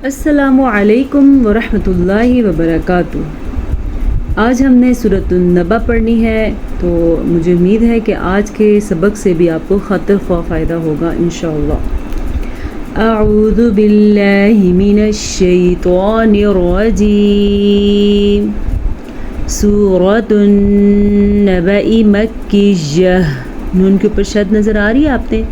السلام علیکم ورحمۃ اللہ وبرکاتہ۔ آج ہم نے سورۃ النبأ پڑھنی ہے، تو مجھے امید ہے کہ آج کے سبق سے بھی آپ کو خاطر خواہ فائدہ ہوگا انشاءاللہ۔ اعوذ باللہ من الشیطان الرجیم۔ سورۃ النبأ مکیہ۔ نون کے اوپر شد نظر آ رہی ہے آپ نے؟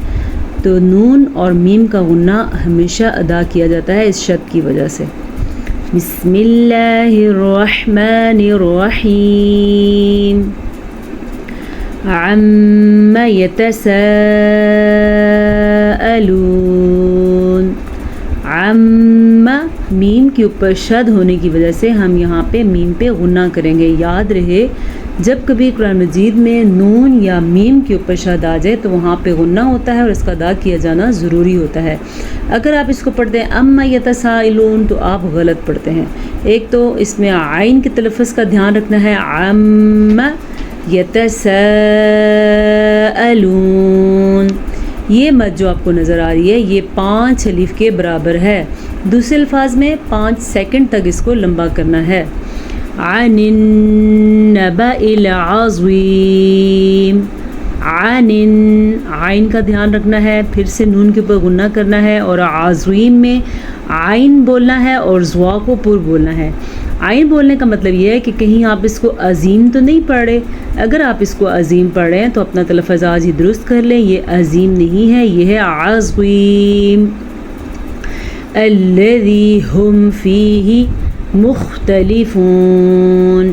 تو نون اور میم کا غنہ ہمیشہ ادا کیا جاتا ہے اس شد کی وجہ سے۔ بسم اللہ الرحمن الرحیم۔ عم یتساءلون۔ عم میم کے اوپر شد ہونے کی وجہ سے ہم یہاں پہ میم پہ غنہ کریں گے۔ یاد رہے جب کبھی قرآن مجید میں نون یا میم کے اوپر شد آ جائے تو وہاں پہ غنہ ہوتا ہے اور اس کا ادا کیا جانا ضروری ہوتا ہے۔ اگر آپ اس کو پڑھتے ہیں اما یتساءلون تو آپ غلط پڑھتے ہیں۔ ایک تو اس میں عین کے تلفظ کا دھیان رکھنا ہے، اما یتساءلون۔ یہ مد جو آپ کو نظر آ رہی ہے یہ 5 الف کے برابر ہے۔ دوسرے الفاظ میں 5 سیکنڈ تک اس کو لمبا کرنا ہے۔ عن النبأ العظیم۔ عین کا دھیان رکھنا ہے، پھر سے نون کے اوپر غنہ کرنا ہے اور عظیم میں عین بولنا ہے اور زوا کو پر بولنا ہے۔ عین بولنے کا مطلب یہ ہے کہ کہیں آپ اس کو عظیم تو نہیں پڑھ رہے۔ اگر آپ اس کو عظیم پڑھ رہے ہیں تو اپنا تلفظ آج ہی درست کر لیں، یہ عظیم نہیں ہے، یہ ہے عظیم۔ الذی ہم فیہ مختلفون۔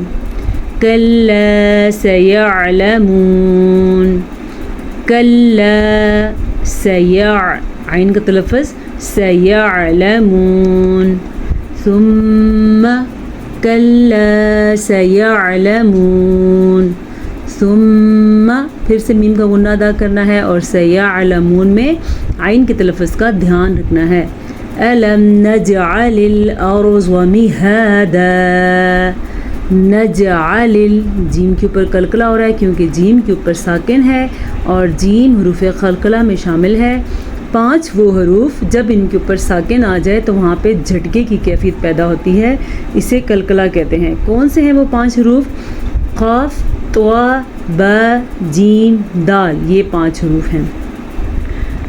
کلا سیعلمون۔ کلا عین کا تلفظ سیعلمون۔ ثم کلا سیعلمون۔ ثم پھر سے میم کا غنہ ادا کرنا ہے اور سیعلمون میں عین کے تلفظ کا دھیان رکھنا ہے۔ الم نجعل الارض مہادا۔ نجعل، جیم کے اوپر قلقلہ ہو رہا ہے کیونکہ جیم کے اوپر ساکن ہے اور جیم حروف قلقلہ میں شامل ہے۔ 5 وہ حروف جب ان کے اوپر ساکن آ جائے تو وہاں پہ جھٹکے کی کیفیت پیدا ہوتی ہے، اسے قلقلہ کہتے ہیں۔ کون سے ہیں وہ 5 حروف؟ قاف، طا، با، جیم، دال، یہ 5 حروف ہیں۔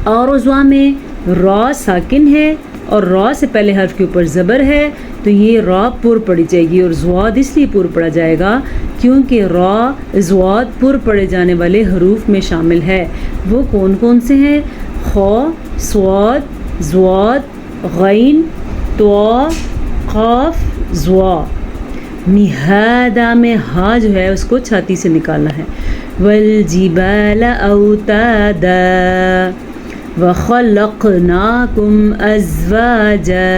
اور زوا میں را ساکن ہے اور را سے پہلے حرف کے اوپر زبر ہے تو یہ را پر پڑی جائے گی، اور زواد اس لیے پر پڑا جائے گا کیونکہ را زواد پر پڑے جانے والے حروف میں شامل ہے۔ وہ کون کون سے ہیں؟ خا، صاد، زواد، غین، طا، قاف، زوا۔ مہادا میں ہا جو ہے اس کو چھاتی سے نکالنا ہے۔ والجبال اوتادا وخلقناکم ازواجا۔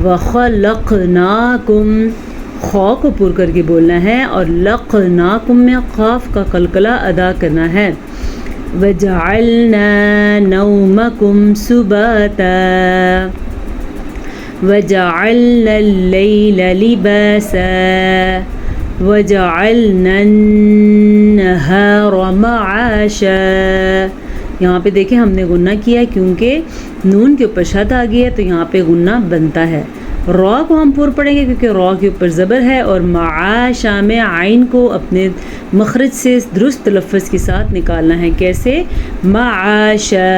وخلقناکم، خا کو پر کر کے بولنا ہے اور لقناکم میں قاف کا قلقلہ ادا کرنا ہے۔ وجعلنا نومکم سباتا وجعلنا اللیل لباسا وجعلنا النہار معاشا۔ یہاں پہ دیکھیں ہم نے غنہ کیا ہے کیونکہ نون کے اوپر شد آ گئی ہے تو یہاں پہ غنہ بنتا ہے۔ را کو ہم پر پڑھیں گے کیونکہ را کے اوپر زبر ہے، اور معاشا میں عین کو اپنے مخرج سے درست تلفظ کے ساتھ نکالنا ہے۔ کیسے؟ معاشا۔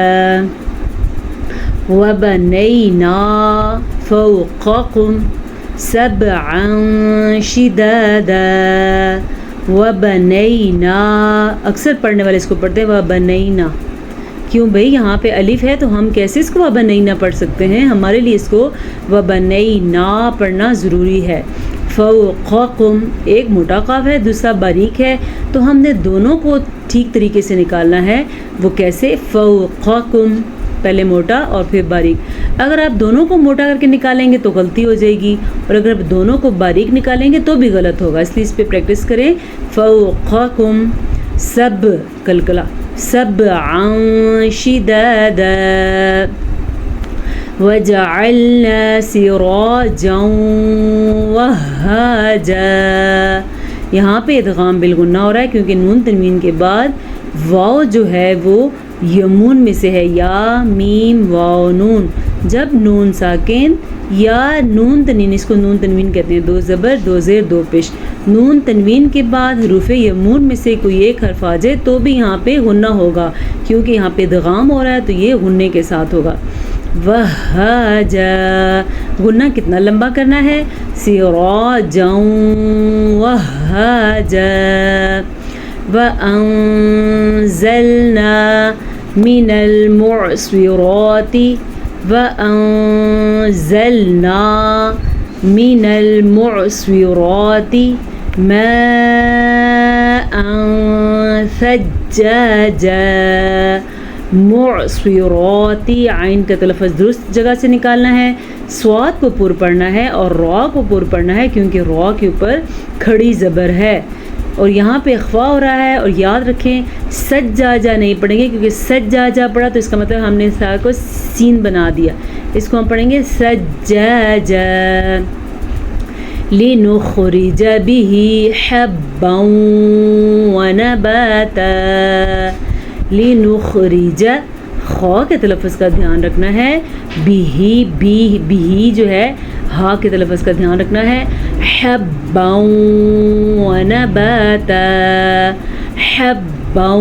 وبنینا فوقکم سبعا شدادا۔ وبنینا، اکثر پڑھنے والے اس کو پڑھتے ہیں وبنینا۔ کیوں بھئی؟ یہاں پہ الف ہے تو ہم کیسے اس کو وبنینا پڑھ سکتے ہیں؟ ہمارے لیے اس کو وبنینا پڑھنا ضروری ہے۔ فوقکم، ایک موٹا قاف ہے دوسرا باریک ہے تو ہم نے دونوں کو ٹھیک طریقے سے نکالنا ہے۔ وہ کیسے؟ فوقکم، پہلے موٹا اور پھر باریک۔ اگر آپ دونوں کو موٹا کر کے نکالیں گے تو غلطی ہو جائے گی، اور اگر آپ دونوں کو باریک نکالیں گے تو بھی غلط ہوگا، اس لیے اس پہ پریکٹس کریں۔ فوقکم سب قلقلہ، سبعا شدادا وجعلنا سراجا وهاجا۔ یہاں پہ ادغام بالغنہ ہو رہا ہے کیونکہ نون تنوین کے بعد واو جو ہے وہ یمون میں سے ہے، یا میم واو نون، جب نون ساکن یا نون تنوین، اس کو نون تنوین کہتے ہیں، 2 زبر 2 زیر 2 پیش، نون تنوین کے بعد حروف یمون میں سے کوئی ایک حرف آ جائے تو بھی یہاں پہ غنہ ہوگا، کیونکہ یہاں پہ ادغام ہو رہا ہے تو یہ غنے کے ساتھ ہوگا۔ وہاجا، غنہ کتنا لمبا کرنا ہے، سراجا وہاجا، وَأَنزَلْنَا مِنَ الْمُعْصِرَاتِ وَأَنزَلْنَا مِنَ الْمُعْصِرَاتِ مَاءً ثَجَّاجًا، معصرات، عین کا تلفظ درست جگہ سے نکالنا ہے، صاد کو پر پڑھنا ہے اور را کو پر پڑھنا ہے، کیونکہ را کے اوپر کھڑی زبر ہے اور یہاں پہ اخفا ہو رہا ہے۔ اور یاد رکھیں سجاجا نہیں پڑھیں گے، کیونکہ سجاجا پڑھا تو اس کا مطلب ہم نے سا کو سین بنا دیا، اس کو ہم پڑھیں گے سجاجا۔ لِنُخْرِجَ بِهِ حَبًّا وَنَبَاتًا، لِنُخْرِجَ، خا کے تلفظ کا دھیان رکھنا ہے، بھی جو ہے ہا کے تلفظ کا دھیان رکھنا ہے، حبا ونباتا، حبا،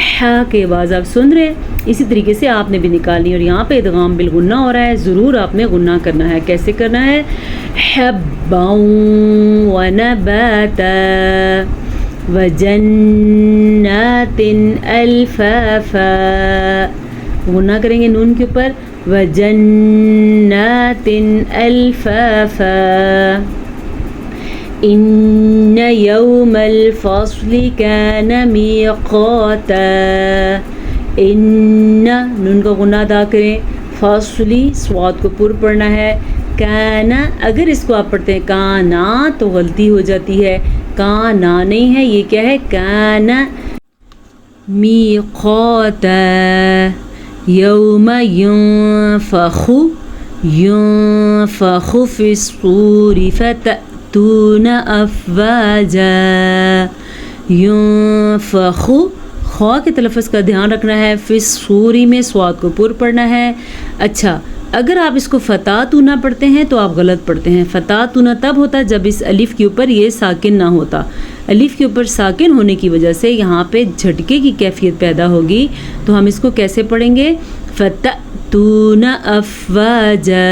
حا کے آواز آپ سن رہے ہیں، اسی طریقے سے آپ نے بھی نکالنی، اور یہاں پہ ادغام بالغنہ ہو رہا ہے، ضرور آپ نے غنہ کرنا ہے۔ کیسے کرنا ہے، حبا ونباتا، وجنات الفافا، غنہ کریں گے نون کے اوپر، وجنات الفافا، ان یوم الفصل کان میقاتا، ان، نون کا غنہ ادا کریں، فاصلی صاد کو پر پڑھنا ہے، کانا، اگر اس کو آپ پڑھتے ہیں کانا تو غلطی ہو جاتی ہے، کانا نہیں ہے، یہ کیا ہے، کانا میقاتا، یوم ينفخ في الصور فتأتون أفواجا، ينفخ، خا کے تلفظ کا دھیان رکھنا ہے، فی الصور میں صاد کو پر پڑھنا ہے۔ اچھا، اگر آپ اس کو فتاتونا پڑھتے ہیں تو آپ غلط پڑھتے ہیں، فتاتونا تب ہوتا جب اس الف کے اوپر یہ ساکن نہ ہوتا، الف کے اوپر ساکن ہونے کی وجہ سے یہاں پہ جھٹکے کی کیفیت پیدا ہوگی، تو ہم اس کو کیسے پڑھیں گے، فتأتون افواجا،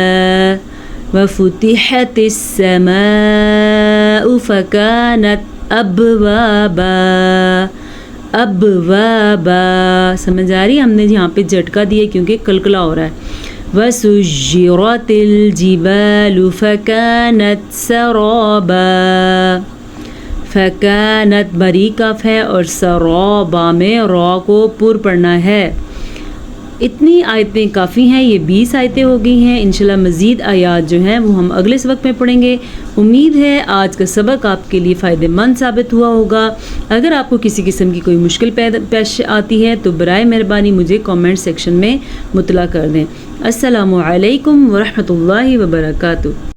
وفتحت السماء فكانت ابوابا، ابوابا، سمجھ آ رہی ہے، ہم نے یہاں پہ جھٹکا دیا کیونکہ کلکلا ہو رہا ہے۔ وسجرت الجبال فكانت سرابا، فكانت بری کاف ہے اور سرابا میں را کو پر پڑھنا ہے۔ اتنی آیتیں کافی ہیں، یہ 20 آیتیں ہو گئی ہیں، انشاءاللہ مزید آیات جو ہیں وہ ہم اگلے سبق میں پڑھیں گے۔ امید ہے آج کا سبق آپ کے لیے فائدہ مند ثابت ہوا ہوگا۔ اگر آپ کو کسی قسم کی کوئی مشکل پیش آتی ہے تو برائے مہربانی مجھے کامنٹ سیکشن میں مطلع کر دیں۔ السلام علیکم ورحمۃ اللہ وبرکاتہ۔